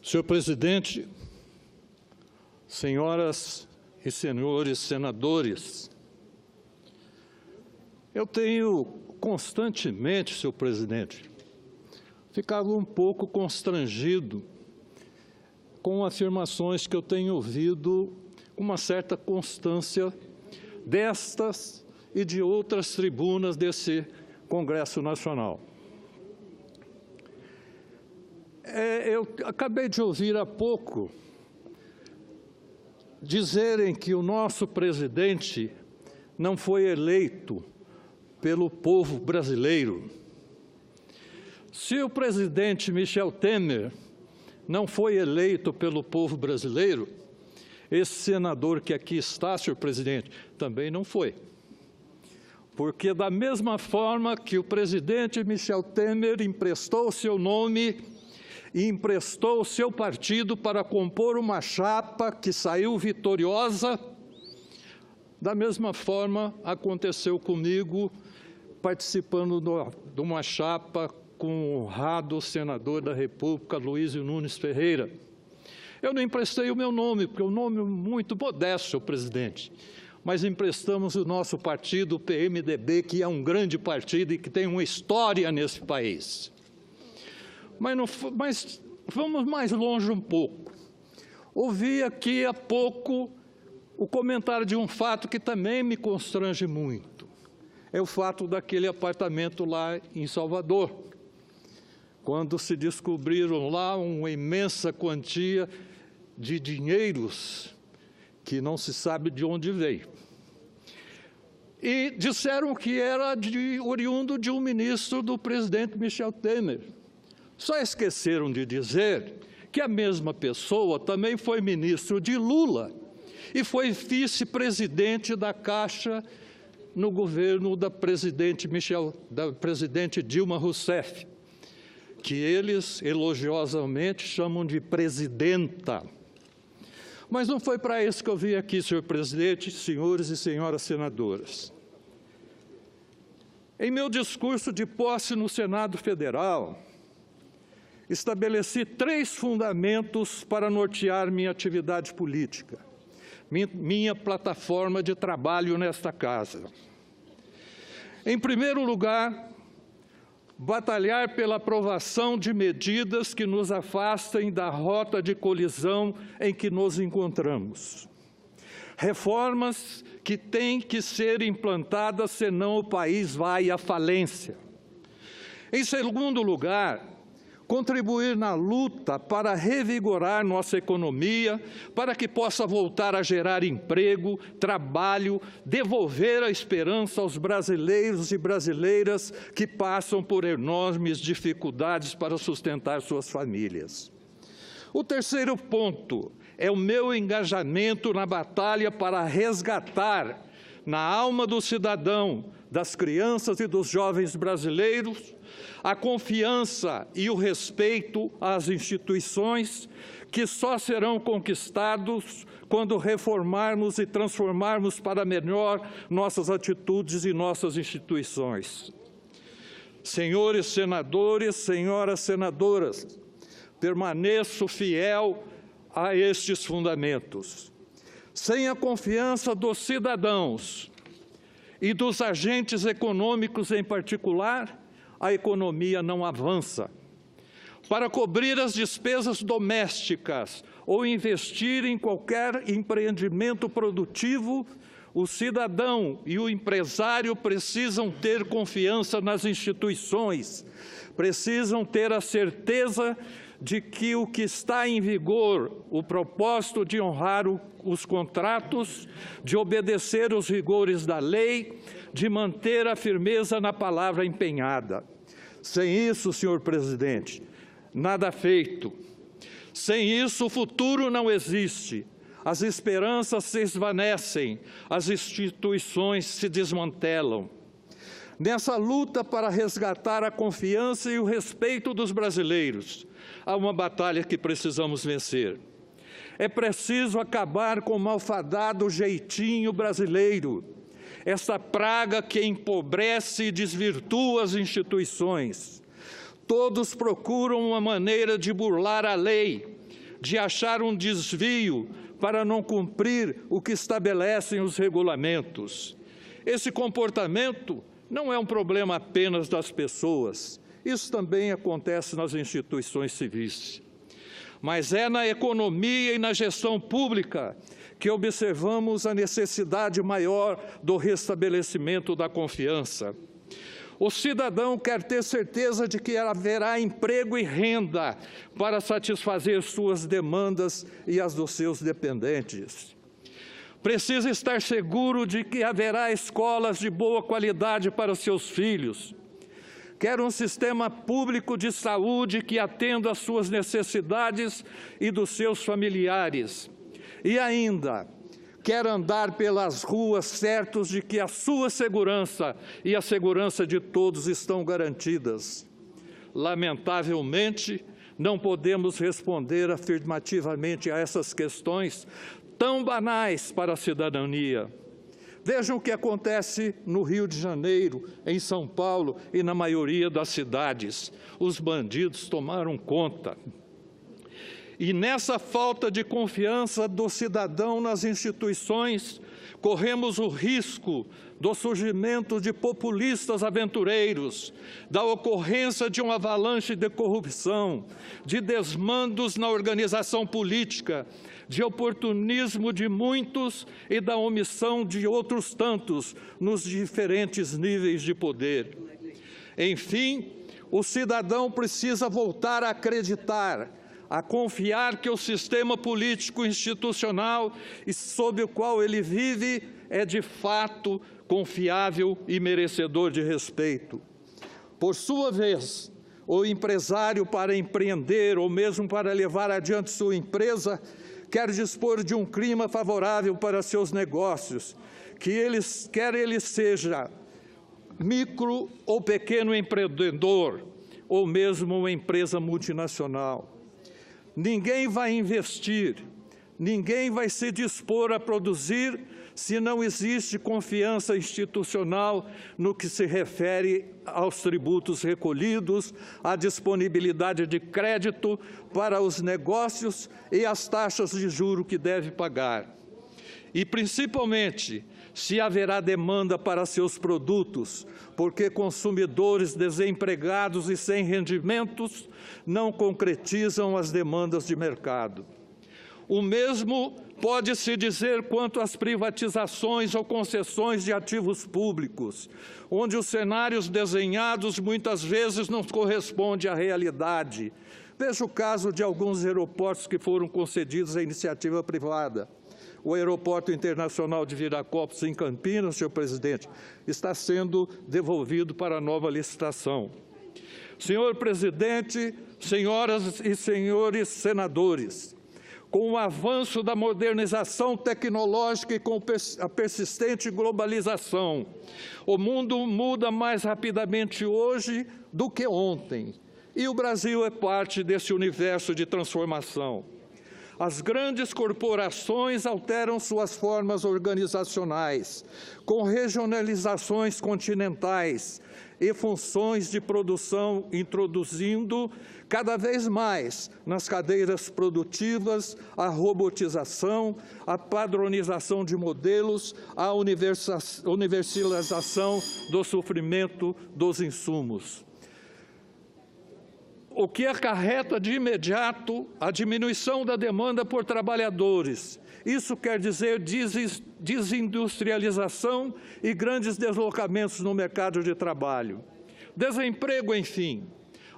Senhor presidente, senhoras e senhores senadores, eu tenho constantemente, senhor presidente, ficado um pouco constrangido com afirmações que eu tenho ouvido com uma certa constância destas e de outras tribunas desse Congresso Nacional. Eu acabei de ouvir há pouco dizerem que o nosso presidente não foi eleito pelo povo brasileiro. Se o presidente Michel Temer não foi eleito pelo povo brasileiro, esse senador que aqui está, senhor presidente, também não foi. Porque da mesma forma que o presidente Michel Temer emprestou seu nome e emprestou o seu partido para compor uma chapa que saiu vitoriosa, da mesma forma aconteceu comigo, participando de uma chapa com o honrado senador da República, Luizio Nunes Ferreira. Eu não emprestei o meu nome, porque é um nome muito modesto, senhor presidente, mas emprestamos o nosso partido, o PMDB, que é um grande partido e que tem uma história nesse país. Mas vamos mais longe um pouco. Ouvi aqui há pouco o comentário de um fato que também me constrange muito. É o fato daquele apartamento lá em Salvador, quando se descobriram lá uma imensa quantia de dinheiros que não se sabe de onde veio. E disseram que era oriundo de um ministro do presidente Michel Temer. Só esqueceram de dizer que a mesma pessoa também foi ministro de Lula e foi vice-presidente da Caixa no governo da presidente Dilma Rousseff, que eles elogiosamente chamam de presidenta. Mas não foi para isso que eu vim aqui, senhor presidente, senhores e senhoras senadoras. Em meu discurso de posse no Senado Federal, estabeleci 3 fundamentos para nortear minha atividade política, minha plataforma de trabalho nesta casa. Em primeiro lugar, batalhar pela aprovação de medidas que nos afastem da rota de colisão em que nos encontramos. Reformas que têm que ser implantadas, senão o país vai à falência. Em segundo lugar, contribuir na luta para revigorar nossa economia, para que possa voltar a gerar emprego, trabalho, devolver a esperança aos brasileiros e brasileiras que passam por enormes dificuldades para sustentar suas famílias. O terceiro ponto é o meu engajamento na batalha para resgatar na alma do cidadão, das crianças e dos jovens brasileiros, a confiança e o respeito às instituições, que só serão conquistados quando reformarmos e transformarmos para melhor nossas atitudes e nossas instituições. Senhores senadores, senhoras senadoras, permaneço fiel a estes fundamentos. Sem a confiança dos cidadãos e dos agentes econômicos em particular, a economia não avança. Para cobrir as despesas domésticas ou investir em qualquer empreendimento produtivo, o cidadão e o empresário precisam ter confiança nas instituições, precisam ter a certeza de que o que está em vigor, o propósito de honrar os contratos, de obedecer os rigores da lei, de manter a firmeza na palavra empenhada. Sem isso, senhor presidente, nada feito. Sem isso, o futuro não existe. As esperanças se esvanecem, as instituições se desmantelam. Nessa luta para resgatar a confiança e o respeito dos brasileiros, há uma batalha que precisamos vencer. É preciso acabar com o malfadado jeitinho brasileiro, essa praga que empobrece e desvirtua as instituições. Todos procuram uma maneira de burlar a lei, de achar um desvio para não cumprir o que estabelecem os regulamentos. Esse comportamento não é um problema apenas das pessoas, isso também acontece nas instituições civis. Mas é na economia e na gestão pública que observamos a necessidade maior do restabelecimento da confiança. O cidadão quer ter certeza de que haverá emprego e renda para satisfazer suas demandas e as dos seus dependentes. Precisa estar seguro de que haverá escolas de boa qualidade para seus filhos. Quer um sistema público de saúde que atenda às suas necessidades e dos seus familiares. E ainda, quer andar pelas ruas certos de que a sua segurança e a segurança de todos estão garantidas. Lamentavelmente, não podemos responder afirmativamente a essas questões tão banais para a cidadania. Vejam o que acontece no Rio de Janeiro, em São Paulo e na maioria das cidades. Os bandidos tomaram conta. E nessa falta de confiança do cidadão nas instituições, corremos o risco do surgimento de populistas aventureiros, da ocorrência de uma avalanche de corrupção, de desmandos na organização política, de oportunismo de muitos e da omissão de outros tantos nos diferentes níveis de poder. Enfim, o cidadão precisa voltar a acreditar, a confiar que o sistema político institucional sob o qual ele vive é de fato confiável e merecedor de respeito. Por sua vez, o empresário, para empreender ou mesmo para levar adiante sua empresa, quer dispor de um clima favorável para seus negócios, quer ele seja micro ou pequeno empreendedor, ou mesmo uma empresa multinacional. Ninguém vai investir, ninguém vai se dispor a produzir se não existe confiança institucional no que se refere aos tributos recolhidos, à disponibilidade de crédito para os negócios e às taxas de juros que deve pagar. E, principalmente, se haverá demanda para seus produtos, porque consumidores desempregados e sem rendimentos não concretizam as demandas de mercado. O mesmo pode-se dizer quanto às privatizações ou concessões de ativos públicos, onde os cenários desenhados muitas vezes não correspondem à realidade. Veja o caso de alguns aeroportos que foram concedidos à iniciativa privada. O Aeroporto Internacional de Viracopos, em Campinas, senhor presidente, está sendo devolvido para nova licitação. Senhor presidente, senhoras e senhores senadores, com o avanço da modernização tecnológica e com a persistente globalização, o mundo muda mais rapidamente hoje do que ontem, e o Brasil é parte desse universo de transformação. As grandes corporações alteram suas formas organizacionais, com regionalizações continentais e funções de produção, introduzindo cada vez mais nas cadeias produtivas a robotização, a padronização de modelos, a universalização do sofrimento dos insumos. O que acarreta de imediato a diminuição da demanda por trabalhadores. Isso quer dizer desindustrialização e grandes deslocamentos no mercado de trabalho. Desemprego, enfim.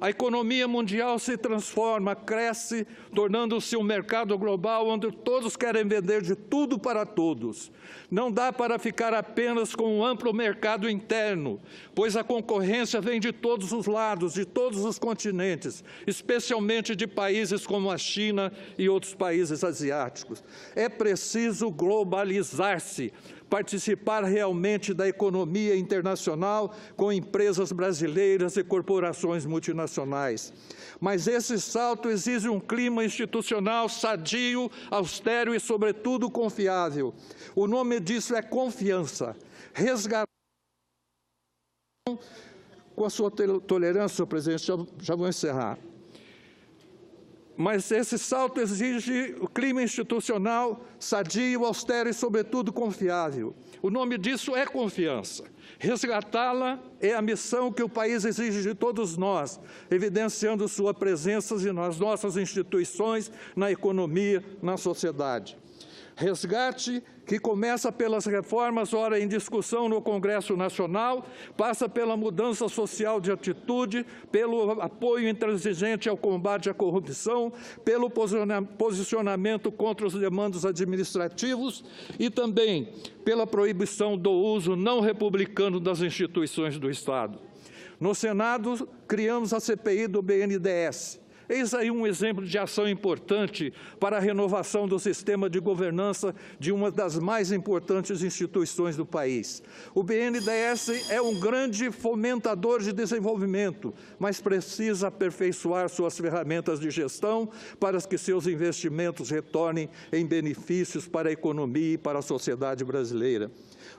A economia mundial se transforma, cresce, tornando-se um mercado global onde todos querem vender de tudo para todos. Não dá para ficar apenas com um amplo mercado interno, pois a concorrência vem de todos os lados, de todos os continentes, especialmente de países como a China e outros países asiáticos. É preciso globalizar-se, participar realmente da economia internacional com empresas brasileiras e corporações multinacionais. Mas esse salto exige um clima institucional sadio, austero e, sobretudo, confiável. O nome disso é confiança. Resgatar. Com a sua tolerância, senhor presidente, já vou encerrar. Mas esse salto exige o clima institucional sadio, austero e, sobretudo, confiável. O nome disso é confiança. Resgatá-la é a missão que o país exige de todos nós, evidenciando sua presença nas nossas instituições, na economia, na sociedade. Resgate que começa pelas reformas, ora em discussão no Congresso Nacional, passa pela mudança social de atitude, pelo apoio intransigente ao combate à corrupção, pelo posicionamento contra os demandos administrativos e também pela proibição do uso não republicano das instituições do Estado. No Senado, criamos a CPI do BNDES. Eis aí um exemplo de ação importante para a renovação do sistema de governança de uma das mais importantes instituições do país. O BNDES é um grande fomentador de desenvolvimento, mas precisa aperfeiçoar suas ferramentas de gestão para que seus investimentos retornem em benefícios para a economia e para a sociedade brasileira.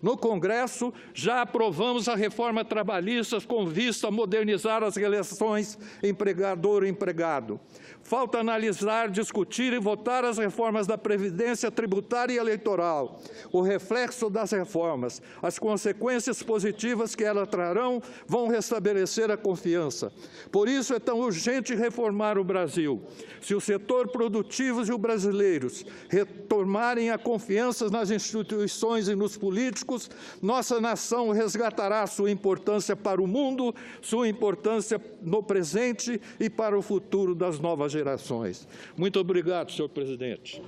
No Congresso, já aprovamos a reforma trabalhista com vista a modernizar as relações empregador-empregado. Falta analisar, discutir e votar as reformas da Previdência tributária e eleitoral. O reflexo das reformas, as consequências positivas que elas trarão, vão restabelecer a confiança. Por isso é tão urgente reformar o Brasil. Se o setor produtivo e os brasileiros retomarem a confiança nas instituições e nos políticos, nossa nação resgatará sua importância para o mundo, sua importância no presente e para o futuro das novas gerações. Muito obrigado, senhor presidente.